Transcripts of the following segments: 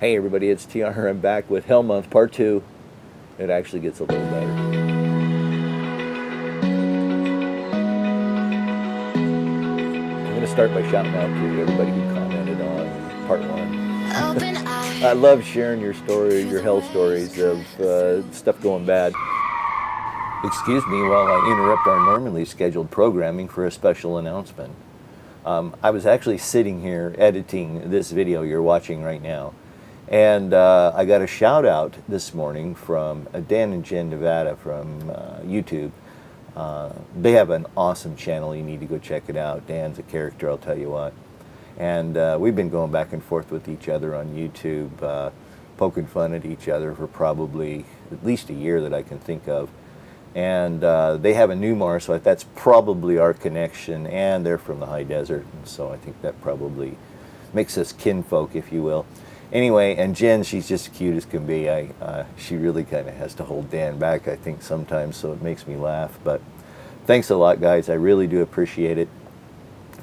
Hey everybody, it's TR. I'm back with Hell Month Part 2. It actually gets a little better. I'm going to start by shouting out to everybody who commented on Part 1. I love sharing your story, your hell stories of stuff going bad. Excuse me while I interrupt our normally scheduled programming for a special announcement. I was actually sitting here editing this video you're watching right now. And I got a shout out this morning from Dan and Jen Nevada from YouTube. They have an awesome channel. You need to go check it out. Dan's a character, I'll tell you what. And we've been going back and forth with each other on YouTube, poking fun at each other for probably at least a year that I can think of. And they have a Newmar, so that's probably our connection, and they're from the high desert, and so I think that probably makes us kinfolk, if you will. Anyway, and Jen, she's just cute as can be. She really kind of has to hold Dan back, I think, sometimes, so it makes me laugh. But thanks a lot, guys. I really do appreciate it.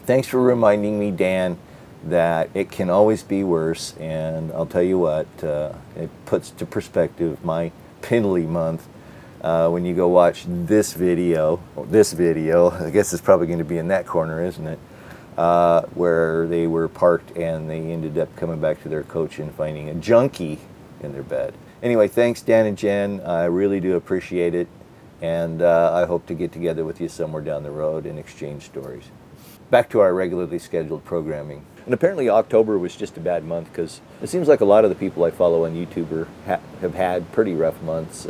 Thanks for reminding me, Dan, that it can always be worse. And I'll tell you what, it puts to perspective my Pindley month when you go watch this video. I guess it's probably going to be in that corner, isn't it? Where they were parked and they ended up coming back to their coach and finding a junkie in their bed. Anyway, thanks Dan and Jen. I really do appreciate it, and I hope to get together with you somewhere down the road and exchange stories. Back to our regularly scheduled programming. And apparently October was just a bad month because it seems like a lot of the people I follow on YouTube have had pretty rough months.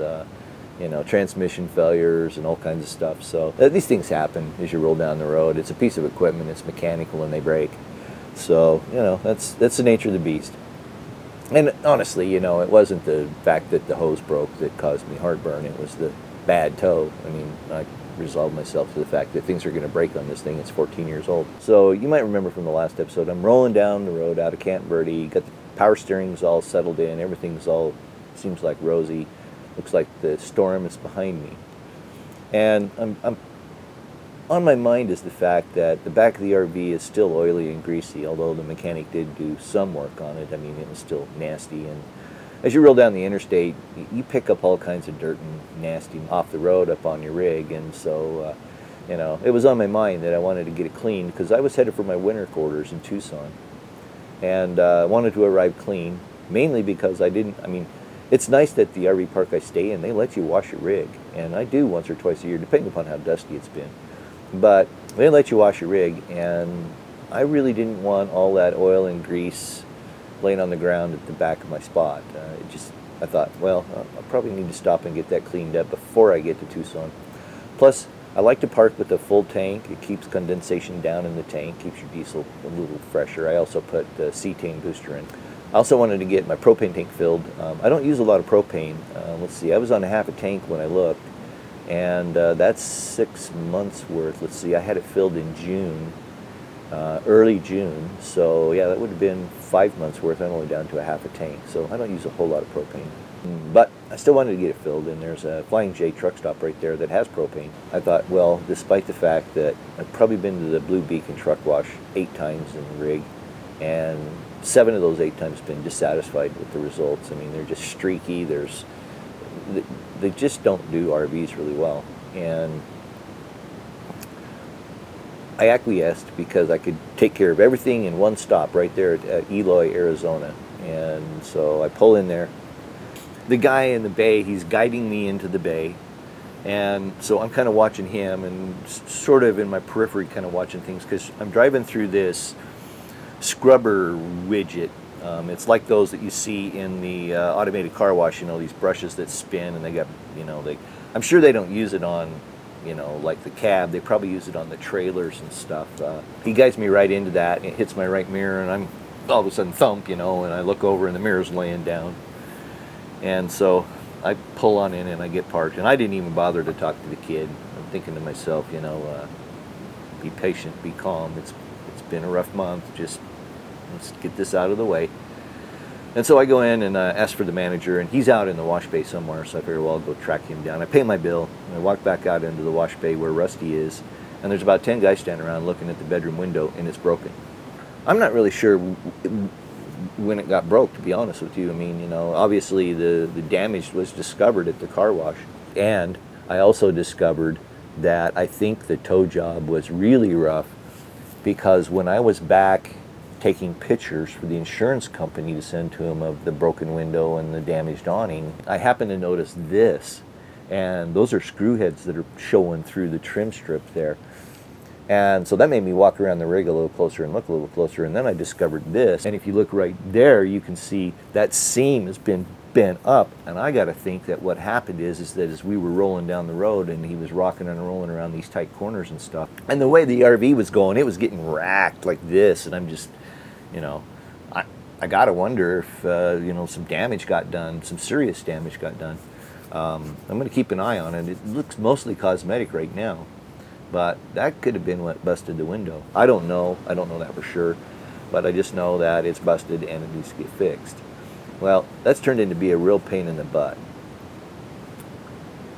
You know, transmission failures and all kinds of stuff. So these things happen as you roll down the road. It's a piece of equipment, it's mechanical, and they break. So, you know, that's the nature of the beast. And honestly, you know, it wasn't the fact that the hose broke that caused me heartburn. It was the bad tow. I mean, I resolved myself to the fact that things are going to break on this thing. It's 14 years old. So you might remember from the last episode, I'm rolling down the road out of Camp Verde, got the power steering's all settled in, everything's all, seems like rosy. Looks like the storm is behind me. And I'm on my mind is the fact that the back of the RV is still oily and greasy, although the mechanic did do some work on it. I mean, it was still nasty. And as you roll down the interstate, you pick up all kinds of dirt and nasty off the road up on your rig. And so, you know, it was on my mind that I wanted to get it cleaned because I was headed for my winter quarters in Tucson. And I wanted to arrive clean, mainly because it's nice that the RV park I stay in, they let you wash your rig. And I do once or twice a year, depending upon how dusty it's been. But they let you wash your rig, and I really didn't want all that oil and grease laying on the ground at the back of my spot. I thought, well, I'll probably need to stop and get that cleaned up before I get to Tucson. Plus, I like to park with a full tank. It keeps condensation down in the tank, keeps your diesel a little fresher. I also put the cetane booster in. I also wanted to get my propane tank filled. I don't use a lot of propane. Let's see, I was on half a tank when I looked, and that's 6 months worth. Let's see, I had it filled in June, early June, so yeah, that would have been 5 months worth. I'm only down to a half a tank, so I don't use a whole lot of propane. But I still wanted to get it filled, and there's a Flying J truck stop right there that has propane. I thought, well, despite the fact that I've probably been to the Blue Beacon truck wash 8 times in the rig, and 7 of those 8 times been dissatisfied with the results. I mean, they're just streaky. They just don't do RVs really well. And I acquiesced because I could take care of everything in one stop right there at Eloy, Arizona. And so I pull in there. The guy in the bay, he's guiding me into the bay. And so I'm kind of watching him and sort of in my periphery kind of watching things because I'm driving through this scrubber widget. It's like those that you see in the automated car wash, you know, these brushes that spin, and they got, you know, I'm sure they don't use it on, you know, like the cab. They probably use it on the trailers and stuff. He guides me right into that, and it hits my right mirror, and I'm all of a sudden thump, you know, and I look over and the mirror's laying down. And so I pull on in and I get parked, and I didn't even bother to talk to the kid. I'm thinking to myself, you know, be patient, be calm. It's been a rough month. Just let's get this out of the way. And so I go in and ask for the manager, and he's out in the wash bay somewhere, so I figure, well, I'll go track him down. I pay my bill, and I walk back out into the wash bay where Rusty is, and there's about 10 guys standing around looking at the bedroom window, and it's broken. I'm not really sure when it got broke, to be honest with you. I mean, you know, obviously the damage was discovered at the car wash. And I also discovered that I think the tow job was really rough, because when I was back taking pictures for the insurance company to send to them of the broken window and the damaged awning, I happened to notice this. And those are screw heads that are showing through the trim strip there. And so that made me walk around the rig a little closer and look a little closer, and then I discovered this. And if you look right there, you can see that seam has been bent up. And I got to think that what happened is that as we were rolling down the road and he was rocking and rolling around these tight corners and stuff, and the way the RV was going, it was getting racked like this. And I'm just, you know, I got to wonder if, you know, some damage got done, some serious damage got done. I'm going to keep an eye on it. It looks mostly cosmetic right now, but that could have been what busted the window. I don't know that for sure, but I just know that it's busted and it needs to get fixed. Well, that's turned into be a real pain in the butt.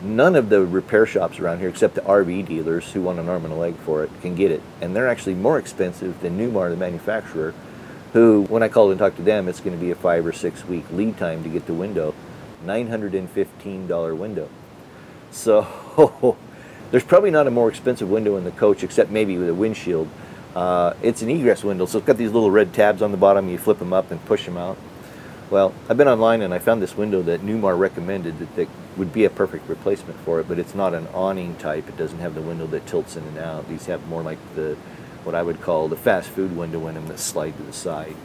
None of the repair shops around here, except the RV dealers who want an arm and a leg for it, can get it. And they're actually more expensive than Newmar, the manufacturer, who, when I called and talked to them, it's going to be a 5 or 6 week lead time to get the window. $915 window. So there's probably not a more expensive window in the coach, except maybe with a windshield. It's an egress window, so it's got these little red tabs on the bottom. You flip them up and push them out. Well, I've been online and I found this window that Newmar recommended that would be a perfect replacement for it, but it's not an awning type. It doesn't have the window that tilts in and out. These have more like what I would call the fast food window in them that slide to the side.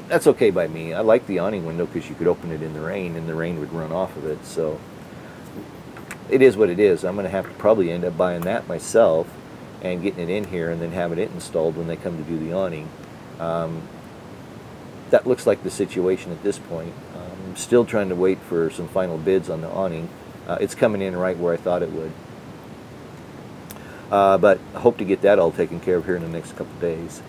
That's okay by me. I like the awning window because you could open it in the rain and the rain would run off of it. So it is what it is. I'm going to have to probably end up buying that myself and getting it in here and then having it installed when they come to do the awning. That looks like the situation at this point. I'm still trying to wait for some final bids on the awning. It's coming in right where I thought it would. But I hope to get that all taken care of here in the next couple days.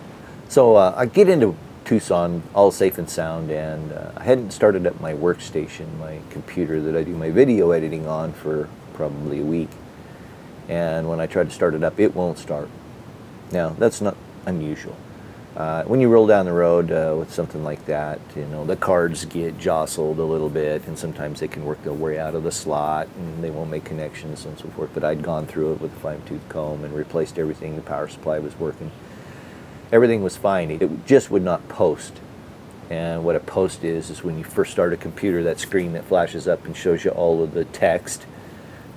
So I get into Tucson all safe and sound, and I hadn't started up my workstation, my computer that I do my video editing on, for probably a week. And when I try to start it up, it won't start. Now, that's not unusual. When you roll down the road with something like that, you know, the cards get jostled a little bit, and sometimes they can work their way out of the slot and they won't make connections and so forth. But I'd gone through it with a fine-tooth comb and replaced everything. The power supply was working. Everything was fine. It just would not post. And what a post is when you first start a computer, that screen that flashes up and shows you all of the text.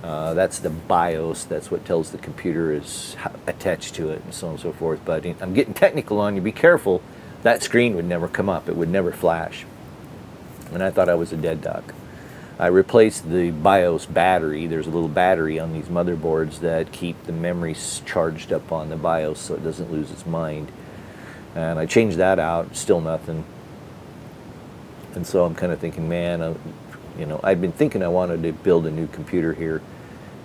That's the BIOS. That's what tells the computer is attached to it and so on and so forth. But I'm getting technical on you. Be careful. That screen would never come up. It would never flash. And I thought I was a dead duck. I replaced the BIOS battery. There's a little battery on these motherboards that keep the memories charged up on the BIOS so it doesn't lose its mind. And I changed that out. Still nothing. And so I'm kind of thinking, man, you know, I've been thinking I wanted to build a new computer here,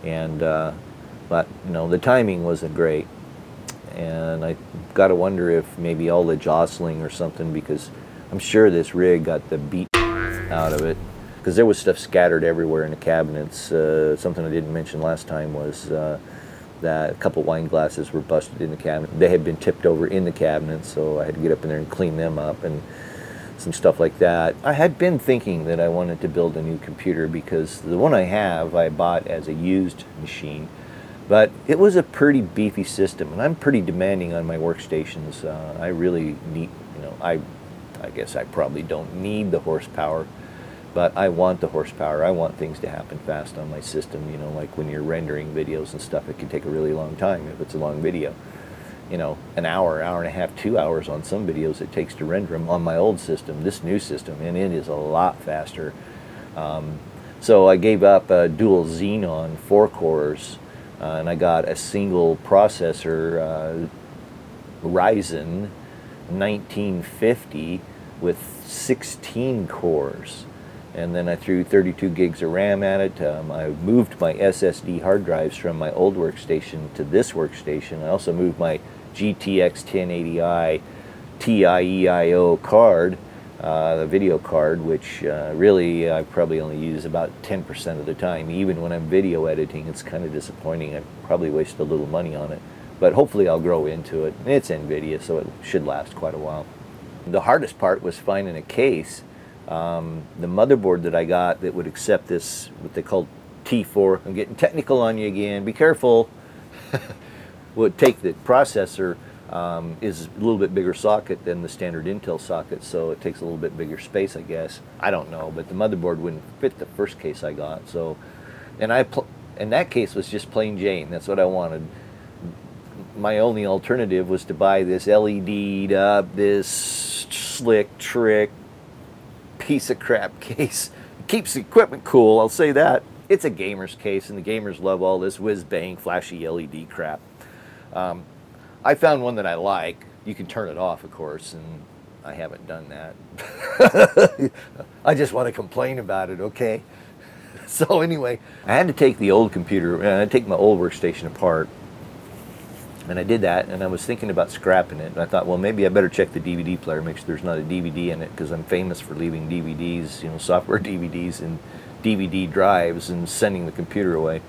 and but you know, the timing wasn't great, and I got to wonder if maybe all the jostling or something, because I'm sure this rig got the beat out of it, because there was stuff scattered everywhere in the cabinets. Something I didn't mention last time was that a couple wine glasses were busted in the cabinet. They had been tipped over in the cabinet, so I had to get up in there and clean them up and some stuff like that. I had been thinking that I wanted to build a new computer, because the one I have I bought as a used machine, but it was a pretty beefy system, and I'm pretty demanding on my workstations. I really need, you know, I guess I probably don't need the horsepower, but I want the horsepower. I want things to happen fast on my system. You know, like when you're rendering videos and stuff, it can take a really long time if it's a long video. You know, an hour, hour and a half, 2 hours on some videos it takes to render them on my old system. This new system, and it is a lot faster. So I gave up a dual Xenon 4 cores, and I got a single processor, Ryzen 1950 with 16 cores. And then I threw 32 gigs of RAM at it. I moved my SSD hard drives from my old workstation to this workstation. I also moved my GTX 1080i TIEIO card, the video card, which really I probably only use about 10% of the time. Even when I'm video editing, it's kind of disappointing. I probably waste a little money on it. But hopefully I'll grow into it. It's NVIDIA, so it should last quite a while. The hardest part was finding a case. The motherboard that I got that would accept this, what they call T4, I'm getting technical on you again, be careful, would take the processor, is a little bit bigger socket than the standard Intel socket, so it takes a little bit bigger space, I guess. I don't know, but the motherboard wouldn't fit the first case I got. So, and that case was just plain Jane. That's what I wanted. My only alternative was to buy this LED'd up, this slick trick piece of crap case. It keeps the equipment cool, I'll say that. It's a gamer's case, and the gamers love all this whiz-bang, flashy LED crap. I found one that I like. You can turn it off, of course, and I haven't done that. I just want to complain about it, okay? So anyway, I had to take the old computer, I had to take my old workstation apart, and I did that, and I was thinking about scrapping it, and I thought, well, maybe I better check the DVD player, make sure there's not a DVD in it, because I'm famous for leaving DVDs, you know, software DVDs and DVD drives and sending the computer away.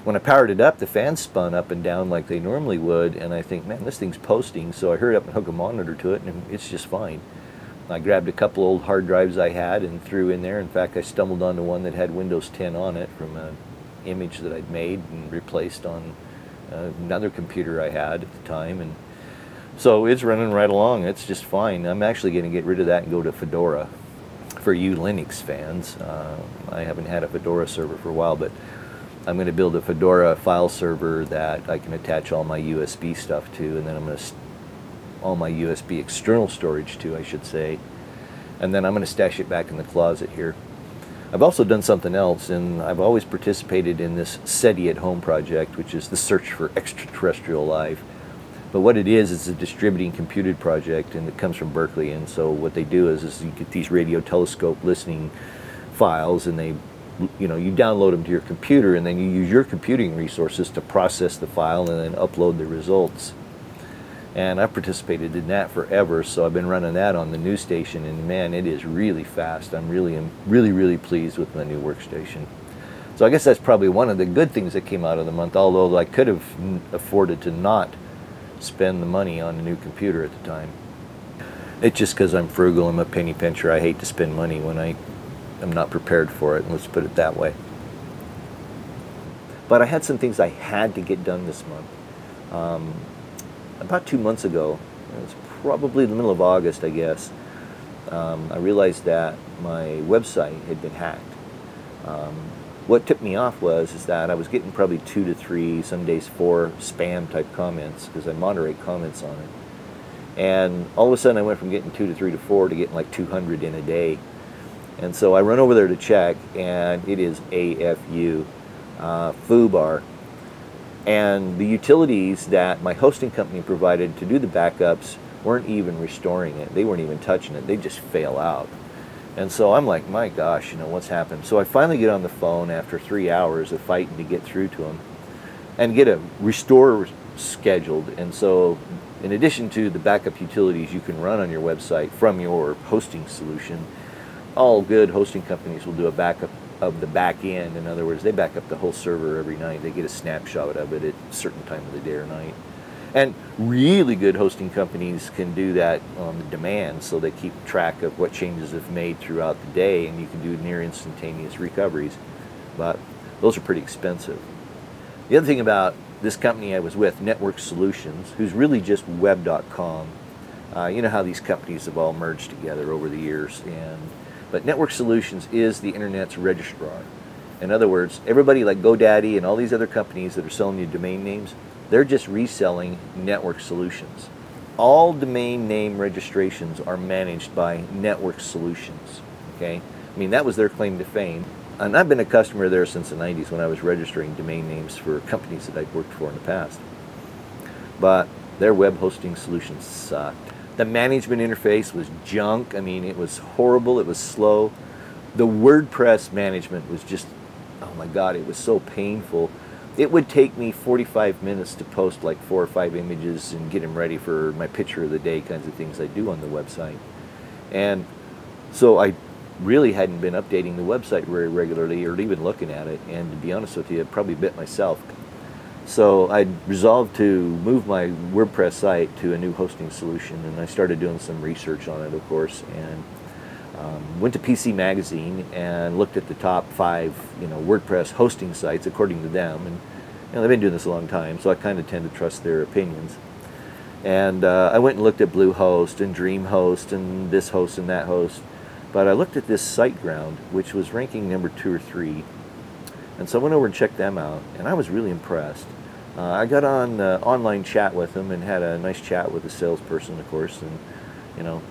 When I powered it up, the fans spun up and down like they normally would, and I think, man, this thing's posting, so I hurried up and hooked a monitor to it, and it's just fine. I grabbed a couple old hard drives I had and threw in there. In fact, I stumbled onto one that had Windows 10 on it from an image that I'd made and replaced on another computer I had at the time, and so it's running right along. It's just fine. I'm actually going to get rid of that and go to Fedora. For you Linux fans, I haven't had a Fedora server for a while, but I'm going to build a Fedora file server that I can attach all my USB stuff to, and then I'm going to all my USB external storage to, I should say, and then I'm going to stash it back in the closet here. I've also done something else, and I've always participated in this SETI at Home project, which is the search for extraterrestrial life. But what it is a distributing computed project, and it comes from Berkeley. And so what they do is you get these radio telescope listening files, and they, you know, you download them to your computer, and then you use your computing resources to process the file and then upload the results. And I've participated in that forever, so I've been running that on the new station, and man, it is really fast. I'm really pleased with my new workstation. So I guess that's probably one of the good things that came out of the month, although I could have afforded to not spend the money on a new computer at the time. It's just because I'm frugal, I'm a penny pincher. I hate to spend money when I am not prepared for it, let's put it that way. But I had some things I had to get done this month. About 2 months ago, it was probably the middle of August, I guess, I realized that my website had been hacked. What tipped me off is that I was getting probably 2 to 3, some days 4 spam type comments, because I moderate comments on it. And all of a sudden I went from getting 2 to 3 to 4 to getting like 200 in a day. And so I run over there to check, and it is AFU, FooBar. And the utilities that my hosting company provided to do the backups weren't even restoring it. They weren't even touching it. They just fail out. And so I'm like, my gosh, you know, what's happened? So I finally get on the phone after 3 hours of fighting to get through to them and get a restore scheduled. And so in addition to the backup utilities you can run on your website from your hosting solution, all good hosting companies will do a backup of the back end. In other words, they back up the whole server every night. They get a snapshot of it at a certain time of the day or night. And really good hosting companies can do that on demand, so they keep track of what changes have made throughout the day, and you can do near instantaneous recoveries. But those are pretty expensive. The other thing about this company I was with, Network Solutions, who's really just web.com. You know how these companies have all merged together over the years, but Network Solutions is the internet's registrar. In other words, everybody like GoDaddy and all these other companies that are selling you domain names, they're just reselling Network Solutions. All domain name registrations are managed by Network Solutions. Okay, I mean, that was their claim to fame. And I've been a customer there since the 90s when I was registering domain names for companies that I'd worked for in the past. But their web hosting solutions sucked. The management interface was junk. I mean, it was horrible. It was slow. The WordPress management was just, oh my God, it was so painful. It would take me 45 minutes to post like 4 or 5 images and get them ready for my picture of the day kinds of things I do on the website. And so I really hadn't been updating the website very regularly or even looking at it. And to be honest with you, I probably bit myself. So I resolved to move my WordPress site to a new hosting solution, and I started doing some research on it, of course, and went to PC Magazine and looked at the top 5, WordPress hosting sites according to them. And they've been doing this a long time, so I kind of tend to trust their opinions. And I went and looked at Bluehost and DreamHost and this host and that host. But I looked at this SiteGround, which was ranking number 2 or 3. And so I went over and checked them out, and I was really impressed. I got on online chat with them and had a nice chat with the salesperson, of course, and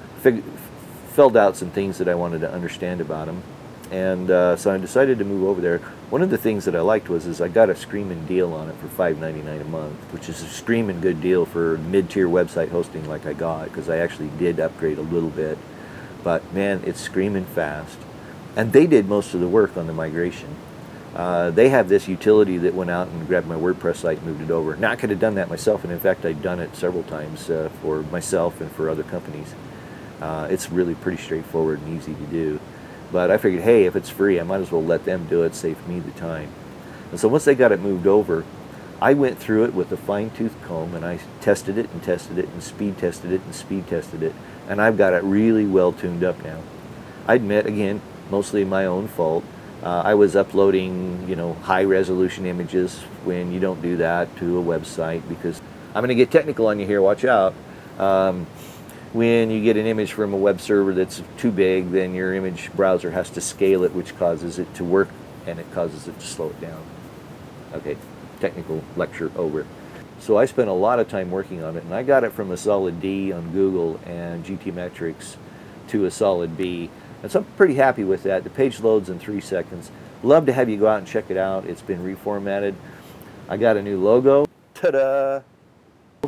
filled out some things that I wanted to understand about them. And so I decided to move over there. One of the things that I liked was I got a screaming deal on it for $5.99 a month, which is a screaming good deal for mid-tier website hosting like I got, because I actually did upgrade a little bit. But man, it's screaming fast. And they did most of the work on the migration. They have this utility that went out and grabbed my WordPress site and moved it over. Now, I could have done that myself, and in fact, I've done it several times for myself and for other companies. It's really pretty straightforward and easy to do. But I figured, hey, if it's free, I might as well let them do it, save me the time. And so once they got it moved over, I went through it with a fine-tooth comb, and I tested it and tested it and speed tested it and speed tested it, and I've got it really well tuned up now. I admit, again, mostly my own fault. I was uploading, high-resolution images when you don't do that to a website, because I'm going to get technical on you here, watch out. When you get an image from a web server that's too big, then your image browser has to scale it, which causes it to work, and it causes it to slow it down. Okay, technical lecture over. So I spent a lot of time working on it, and I got it from a solid D on Google and GTmetrix to a solid B. And so I'm pretty happy with that. The page loads in 3 seconds. Love to have you go out and check it out. It's been reformatted. I got a new logo. Ta-da!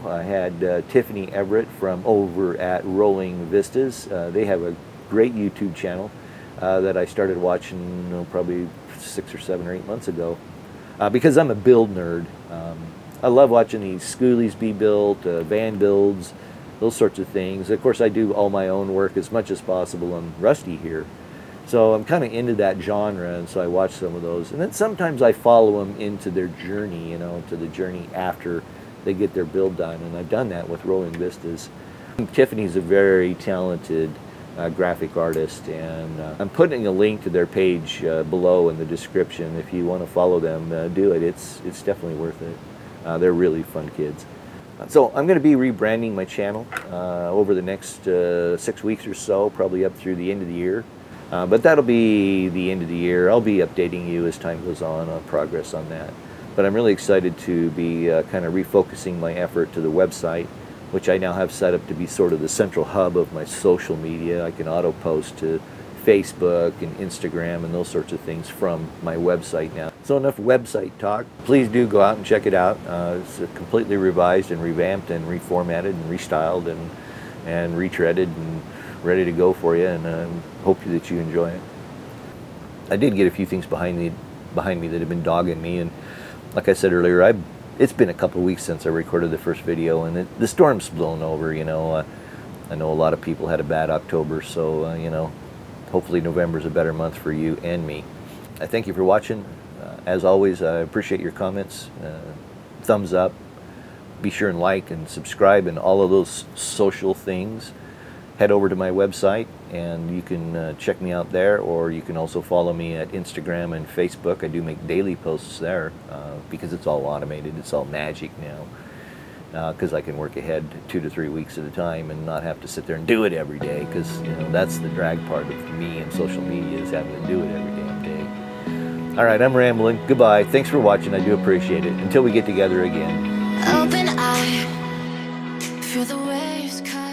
I had Tiffany Everett from over at Rolling Vistas. They have a great YouTube channel that I started watching probably 6 or 7 or 8 months ago because I'm a build nerd. I love watching these schoolies be built, van builds, those sorts of things. Of course, I do all my own work as much as possible on Rusty here. So I'm kind of into that genre, and so I watch some of those. And then sometimes I follow them into their journey, to the journey after they get their build done, and I've done that with Rolling Vistas. Tiffany's a very talented graphic artist, and I'm putting a link to their page below in the description. If you want to follow them, do it. It's definitely worth it. They're really fun kids. So I'm going to be rebranding my channel over the next 6 weeks or so, probably up through the end of the year. But that'll be the end of the year. I'll be updating you as time goes on progress on that. But I'm really excited to be kind of refocusing my effort to the website, which I now have set up to be sort of the central hub of my social media. I can auto-post to Facebook and Instagram and those sorts of things from my website now. So enough website talk. Please do go out and check it out. It's completely revised and revamped and reformatted and restyled and retreaded and ready to go for you, and hope that you enjoy it. I did get a few things behind me that have been dogging me, and like I said earlier, it's been a couple of weeks since I recorded the first video, and the storm's blown over, I know a lot of people had a bad October, so, hopefully November's a better month for you and me. I thank you for watching. As always, I appreciate your comments. Thumbs up. Be sure and like and subscribe and all of those social things. Head over to my website, and you can check me out there, or you can also follow me at Instagram and Facebook. I do make daily posts there because it's all automated. It's all magic now, because I can work ahead 2 to 3 weeks at a time and not have to sit there and do it every day, because that's the drag part of me and social media, is having to do it every damn day. All right, I'm rambling. Goodbye. Thanks for watching. I do appreciate it. Until we get together again. Open eye, feel the waves come.